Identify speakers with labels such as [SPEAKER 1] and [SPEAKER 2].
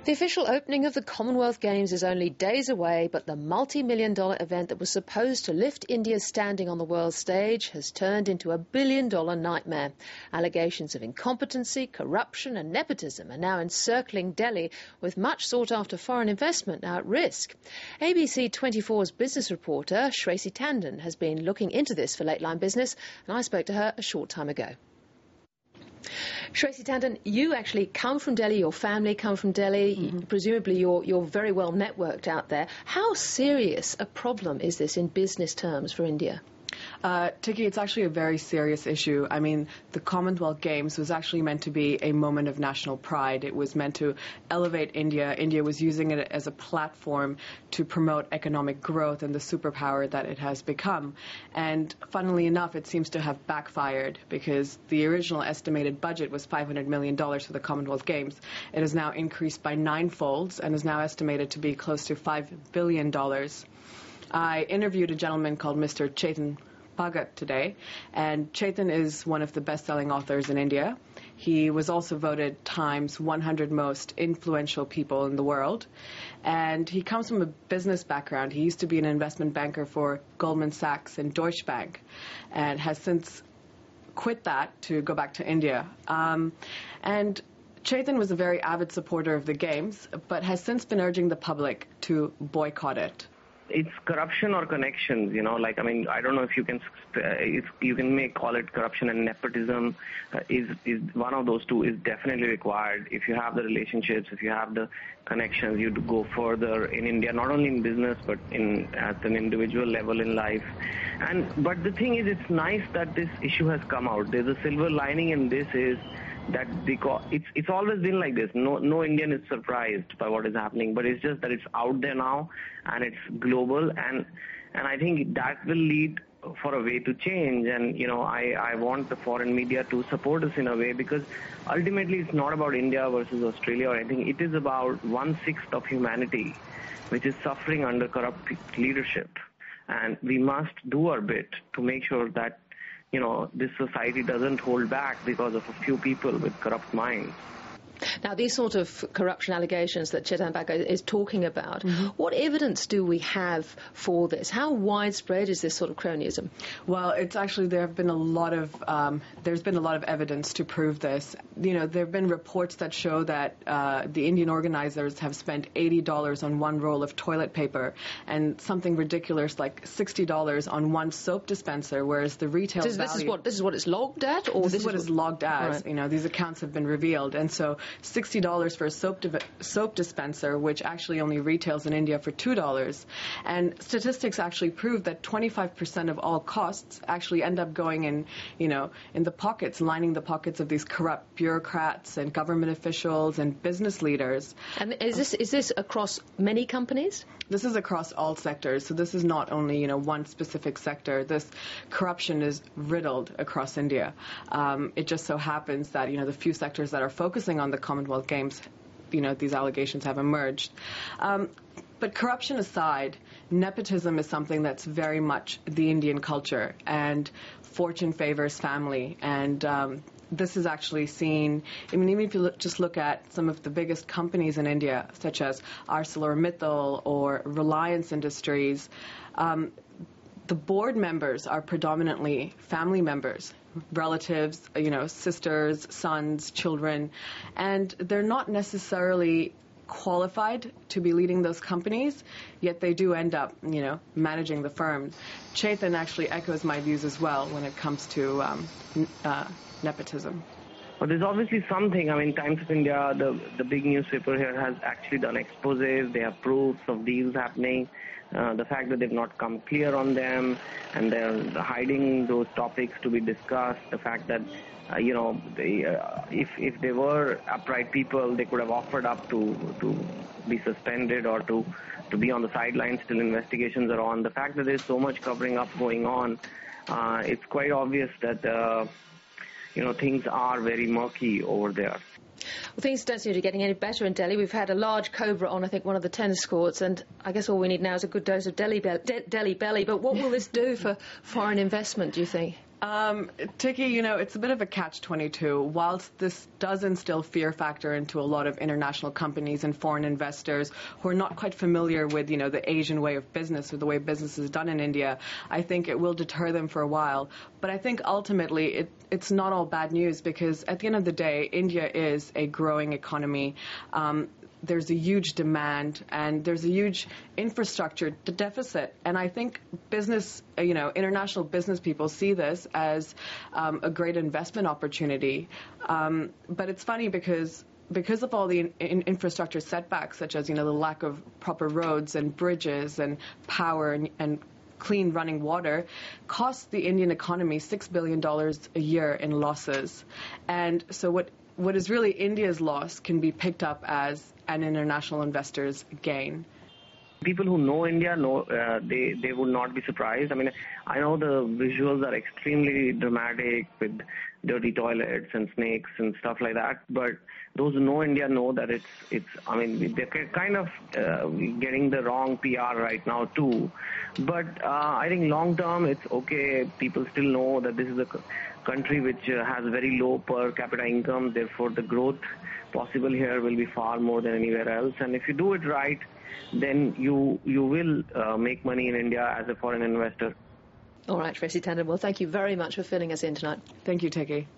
[SPEAKER 1] The official opening of the Commonwealth Games is only days away, but the multi-million-dollar event that was supposed to lift India's standing on the world stage has turned into a billion-dollar nightmare. Allegations of incompetency, corruption and nepotism are now encircling Delhi, with much sought-after foreign investment now at risk. ABC 24's business reporter, Shresi Tandon, has been looking into this for Lateline Business, and I spoke to her a short time ago. Shresi Tandon, you actually come from Delhi, your family come from Delhi, presumably you're very well networked out there. How serious a problem is this in business terms for India?
[SPEAKER 2] Tiki, it's actually a very serious issue. I mean, the Commonwealth Games was actually meant to be a moment of national pride. It was meant to elevate India. India was using it as a platform to promote economic growth and the superpower that it has become. And funnily enough, it seems to have backfired because the original estimated budget was $500 million for the Commonwealth Games. It has now increased by 9-folds and is now estimated to be close to $5 billion. I interviewed a gentleman called Mr. Chetan Bhagat today, and Chetan is one of the best-selling authors in India. He was also voted Time's 100 most influential people in the world, and he comes from a business background. He used to be an investment banker for Goldman Sachs and Deutsche Bank, and has since quit that to go back to India. And Chetan was a very avid supporter of the Games, but has since been urging the public to boycott it.
[SPEAKER 3] It's corruption or connections, you know, like, I mean, I don't know if you can, call it corruption, and nepotism is one of those two is definitely required. If you have the relationships, if you have the connections, you go further in India, not only in business, but at an individual level in life. But the thing is, it's nice that this issue has come out. There's a silver lining in this is that because it's always been like this. No Indian is surprised by what is happening, but it's just that it's out there now and it's global, and I think that will lead for a way to change. And you know, I want the foreign media to support us in a way, because ultimately it's not about India versus Australia or anything. It is about 1/6 of humanity which is suffering under corrupt leadership, and we must do our bit to make sure that, you know, this society doesn't hold back because of a few people with corrupt minds.
[SPEAKER 1] Now, these sort of corruption allegations that Chetan Bhagat is talking about, what evidence do we have for this? How widespread is this sort of cronyism?
[SPEAKER 2] Well, it's actually, there's been a lot of evidence to prove this. You know, there have been reports that show that the Indian organizers have spent $80 on one roll of toilet paper and something ridiculous like $60 on one soap dispenser, whereas the retail value...
[SPEAKER 1] This is what it's logged at? Or
[SPEAKER 2] this is what it's logged as. Right. You know, these accounts have been revealed. And so $60 for a soap dispenser, which actually only retails in India for $2. And statistics actually prove that 25% of all costs actually end up going in, you know, in the pockets, lining the pockets of these corrupt bureaucrats and government officials and business leaders.
[SPEAKER 1] And is this across many companies?
[SPEAKER 2] This is across all sectors. So this is not only, you know, one specific sector. This corruption is riddled across India. It just so happens that, you know, the few sectors that are focusing on the Commonwealth Games, you know, these allegations have emerged. But corruption aside, nepotism is something that's very much the Indian culture, and fortune favors family. And this is actually seen, I mean, even if you just look at some of the biggest companies in India, such as ArcelorMittal or Reliance Industries, the board members are predominantly family members, relatives, you know, sisters, sons, children, and they're not necessarily qualified to be leading those companies, yet they do end up, you know, managing the firm. Chetan actually echoes my views as well when it comes to nepotism.
[SPEAKER 3] Well, there's obviously something. I mean, Times of India, the big newspaper here, has actually done exposés. They have proofs of deals happening. The fact that they've not come clear on them and they're hiding those topics to be discussed, the fact that, you know, if they were upright people, they could have offered up to be suspended or to be on the sidelines till investigations are on. The fact that there's so much covering up going on, it's quite obvious that, you know, things are very murky over there.
[SPEAKER 1] Well, things don't seem to be getting any better in Delhi. We've had a large cobra on, I think, one of the tennis courts, and I guess all we need now is a good dose of Delhi belly. But what will this do for foreign investment, do you think?
[SPEAKER 2] Tiki, you know, it's a bit of a catch-22. Whilst this does instill fear factor into a lot of international companies and foreign investors who are not quite familiar with, you know, the Asian way of business or the way business is done in India, I think it will deter them for a while. But I think ultimately it's not all bad news, because at the end of the day, India is a growing economy. There's a huge demand and there's a huge infrastructure deficit. And I think business, you know, international business people see this as a great investment opportunity. But it's funny because of all the infrastructure setbacks, such as, you know, the lack of proper roads and bridges and power and clean running water, costs the Indian economy $6 billion a year in losses. And so what is really India's loss can be picked up as an international investor's gain.
[SPEAKER 3] People who know India know they would not be surprised. I mean, I know the visuals are extremely dramatic with dirty toilets and snakes and stuff like that, but those who know India know that it's I mean, they're kind of getting the wrong PR right now too. But I think long term it's okay. People still know that this is a country which has very low per capita income. Therefore, the growth possible here will be far more than anywhere else. And if you do it right, then you will make money in India as a foreign investor.
[SPEAKER 1] All right, Tracy Tandon, well, thank you very much for filling us in tonight.
[SPEAKER 2] Thank you, Tiki.